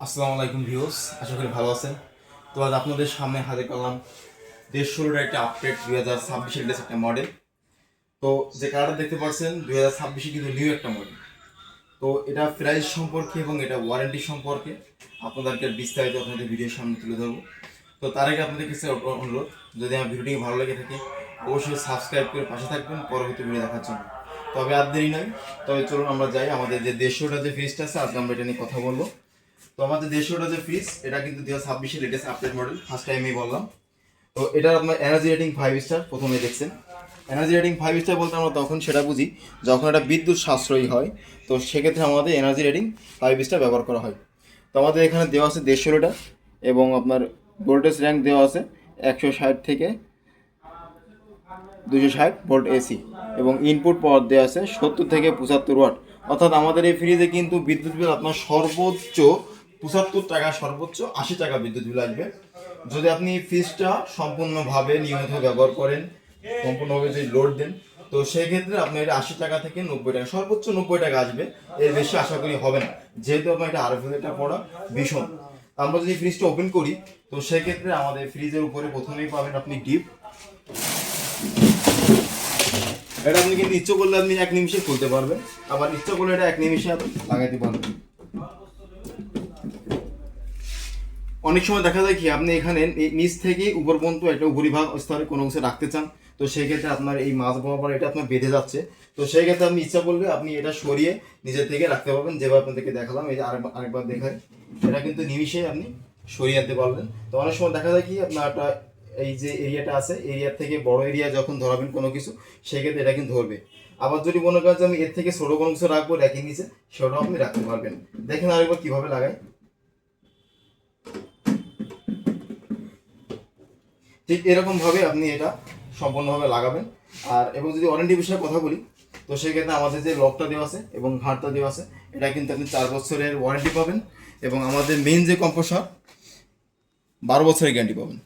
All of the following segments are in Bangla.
আসসালামু আলাইকুম ভিউয়ার্স, আশা করি ভালো আছেন। তো আজ আপনাদের সামনে হাজির করলাম 1.5 একটা আপডেট 2026 এর একটা মডেল। তো যে কারটা দেখতে পাচ্ছেন 2026 কিন্তু নিউ একটা মডেল। তো এটা প্রাইস সম্পর্কে এবং এটা ওয়ারেন্টি সম্পর্কে আপনাদেরকে বিস্তারিত আপনাদের ভিডিওর সামনে তুলে ধরবো। তো তার আগে আপনাদের কাছে অনুরোধ, যদি আমার ভিডিওটি ভালো লেগে থাকে অবশ্যই সাবস্ক্রাইব করে পাশে থাকবেন পরবর্তী ভিডিও দেখার জন্য। তবে আর দেরি নয়, তবে চলুন আমরা যাই। আমাদের যে 150টা যে ফ্রিজটা আছে আজকে আমরা এটা নিয়ে কথা বলবো। তো আমাদের 150টা যে ফ্রিজ, এটা কিন্তু 2026 লেটেস্ট আপডেট মডেল, ফার্স্ট টাইমই বললাম। তো এটার আপনার এনার্জি রেটিং 5 স্টার। প্রথমে দেখছেন এনার্জি রেটিং 5 স্টার বলতে আমরা তখন সেটা বুঝি যখন এটা বিদ্যুৎ সাশ্রয়ী হয়। তো সেক্ষেত্রে আমাদের এনার্জি রেটিং 5 স্টার ব্যবহার করা হয়। তো আমাদের এখানে দেওয়া আছে 150 লিটার এবং আপনার ভোল্টেজ র্যাঙ্ক দেওয়া আছে 160 থেকে 260 ভোল্ট এসি এবং ইনপুট পাওয়ার দেওয়া আছে 70 থেকে 75 ওয়াট। অর্থাৎ আমাদের এই ফ্রিজে কিন্তু বিদ্যুৎ বিল আপনার সর্বোচ্চ 75 টাকা, সর্বোচ্চ 80 টাকা বিদ্যুৎ বিল আসবে। যদি আপনি ফ্রিজটা সম্পূর্ণভাবে নিয়মিত ব্যবহার করেন, সম্পূর্ণভাবে যদি লোড দেন, তো সেই ক্ষেত্রে আপনার এটা 80 টাকা থেকে 90 টাকা, সর্বোচ্চ 90 টাকা আসবে। এর বেশি আশা করি হবে না, যেহেতু আপনার এটা আরএফএল পড়া ভীষণ। আমরা যদি ফ্রিজটা ওপেন করি, তো সেক্ষেত্রে আমাদের ফ্রিজের উপরে প্রথমেই পাবেন আপনি ডিপ। এটা আপনি কিন্তু ইচ্ছে করলে আপনি 1 নিমিষে খুলতে পারবেন, আবার ইচ্ছে করলে এটা 1 নিমিষে আপনি লাগাইতে পারবেন। অনেক সময় দেখা যায় কি আপনি এখানে নিচ থেকে উপর পর্যন্ত একটা উপরিভাগ স্তরে কোনো কিছু রাখতে চান, তো সেই ক্ষেত্রে আপনার এই মাছ বরাবর এটা আপনার বেঁধে যাচ্ছে। তো সেই ক্ষেত্রে আপনি ইচ্ছা করলে আপনি এটা সরিয়ে নিজের থেকে রাখতে পারবেন, যেভাবে আপনাদেরকে দেখালাম। এই যে আরেকবার দেখাই, এটা কিন্তু নিমিষে আপনি সরিয়ে আনতে পারবেন। তো অনেক সময় দেখা যায় কি আপনার একটা এই যে এরিয়াটা আছে, এরিয়ার থেকে বড় এরিয়া যখন ধরাবেন কোনো কিছু, সেই ক্ষেত্রে এটা কিন্তু ধরবে। আবার যদি মনে করেন যে আমি এর থেকে ছোটো কোনো কিছু রাখবো র্যাকের নিচে, সেটাও আপনি রাখতে পারবেন। দেখেন আরেকবার কীভাবে লাগাই। ঠিক এরকমভাবে আপনি এটা সম্পূর্ণভাবে লাগাবেন। আর এবং যদি ওয়ারেন্টি বিষয়ে কথা বলি, তো সেক্ষেত্রে আমাদের যে লকটা দেওয়া আছে এবং ঘাটটা দেওয়া আছে, এটা কিন্তু আপনি 4 বছরের ওয়ারেন্টি পাবেন। এবং আমাদের মেইন যে কম্প্রেসর 12 বছরের গ্যারান্টি পাবেন।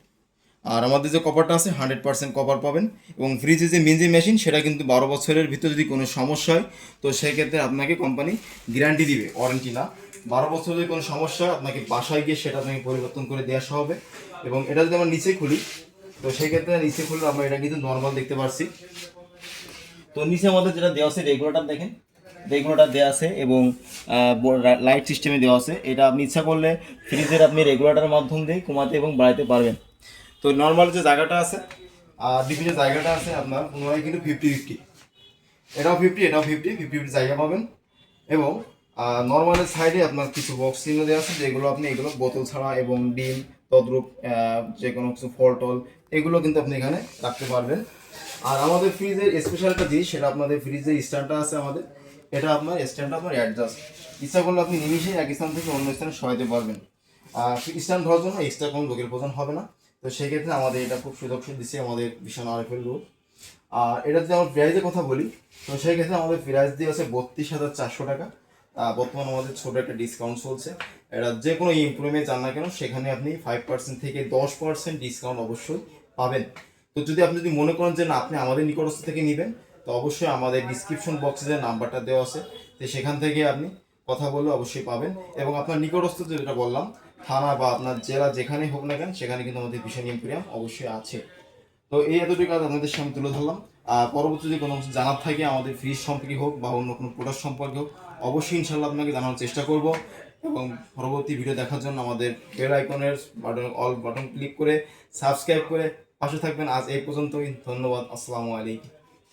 আর আমাদের যে কপারটা আছে 100% কপার পাবেন। এবং ফ্রিজে যে মেন যে মেশিন, সেটা কিন্তু 12 বছরের ভিতরে যদি কোনো সমস্যা হয়, তো সেক্ষেত্রে আপনাকে কোম্পানি গ্যারান্টি দিবে, ওয়ারেন্টি না। 12 বছর যদি কোনো সমস্যা হয়, আপনাকে বাসায় গিয়ে সেটা আপনাকে পরিবর্তন করে দেওয়া আসা হবে। এবং এটা যদি আমরা নিচে খুলি, তো সেই ক্ষেত্রে নিচে খুললে আমরা এটা কিন্তু নর্মাল দেখতে পাচ্ছি। তো নিচে আমাদের যেটা দেওয়া আছে রেগুলেটর, দেখেন রেগুলেটর দেওয়া আছে এবং লাইট সিস্টেমে দেওয়া আছে। এটা আপনি ইচ্ছা করলে ফ্রিজের আপনি রেগুলেটরের মাধ্যম দিয়ে কমাতে এবং বাড়াতে পারবেন। তো নর্মাল যে জায়গাটা আছে আর ডিপি যে জায়গাটা আছে, আপনার পুনরায় কিন্তু 50-50, এটাও 50, এটাও 50-50 জায়গা পাবেন। এবং নর্মালের সাইডে আপনার কিছু বক্স চিহ্ন দেওয়া আছে, যেগুলো আপনি এগুলো বোতল ছাড়া এবং ডিম তদ্রূপ যে কোনো কিছু ফল টল এগুলো কিন্তু আপনি এখানে রাখতে পারবেন। আর আমাদের ফ্রিজের স্পেশালটা জিনিস, সেটা আপনাদের ফ্রিজের স্ট্যান্ডটা আছে আমাদের, এটা আপনার স্ট্যান্ডটা আপনার অ্যাডজাস্ট, ইচ্ছা করলে আপনি নিমিশেই এক স্থান থেকে অন্য স্থানে সরাতে পারবেন। আর স্ট্যান্ড ধরার জন্য এক্সট্রা কোনো লোকের প্রয়োজন হবে না। তো সেই ক্ষেত্রে আমাদের এটা খুব সুযোগ দিচ্ছে আমাদের ভীষণ আরএফএল রুট। আর এটা যদি আমার প্রাইজের কথা বলি, তো সেই ক্ষেত্রে আমাদের প্রাইস দিয়ে আছে 32,400 টাকা। বর্তমানে আমাদের ছোটো একটা ডিসকাউন্ট চলছে। এটা যে কোনো ইমপ্রুভমেন্ট চান না কেন, সেখানে আপনি 5% থেকে 10% ডিসকাউন্ট অবশ্যই পাবেন। তো যদি আপনি মনে করেন যে না আপনি আমাদের নিকটস্থ থেকে নেবেন, তো অবশ্যই আমাদের ডিসক্রিপশন বক্সে যে নাম্বারটা দেওয়া আছে, তো সেখান থেকে আপনি কথা বললে অবশ্যই পাবেন। এবং আপনার নিকটস্থ যেটা বললাম, থানা বা আপনার জেলা যেখানেই হোক না কেন, সেখানে কিন্তু আমাদের ভীষণ ইম্পেরিয়াম অবশ্যই আছে। তো এই এতটুকু কাজ আপনাদের সামনে তুলে ধরলাম। আর পরবর্তী যদি কোনো কিছু জানার থাকে আমাদের ফ্রিজ সম্পর্কে হোক বা অন্য কোনো প্রোডাক্ট সম্পর্কে হোক, অবশ্যই ইনশাল্লাহ আপনাকে জানানোর চেষ্টা করব। এবং পরবর্তী ভিডিও দেখার জন্য আমাদের বেল আইকনের বাটন অল বাটন ক্লিক করে সাবস্ক্রাইব করে পাশে থাকবেন। আজ এই পর্যন্তই, ধন্যবাদ। আসসালামু আলাইকুম।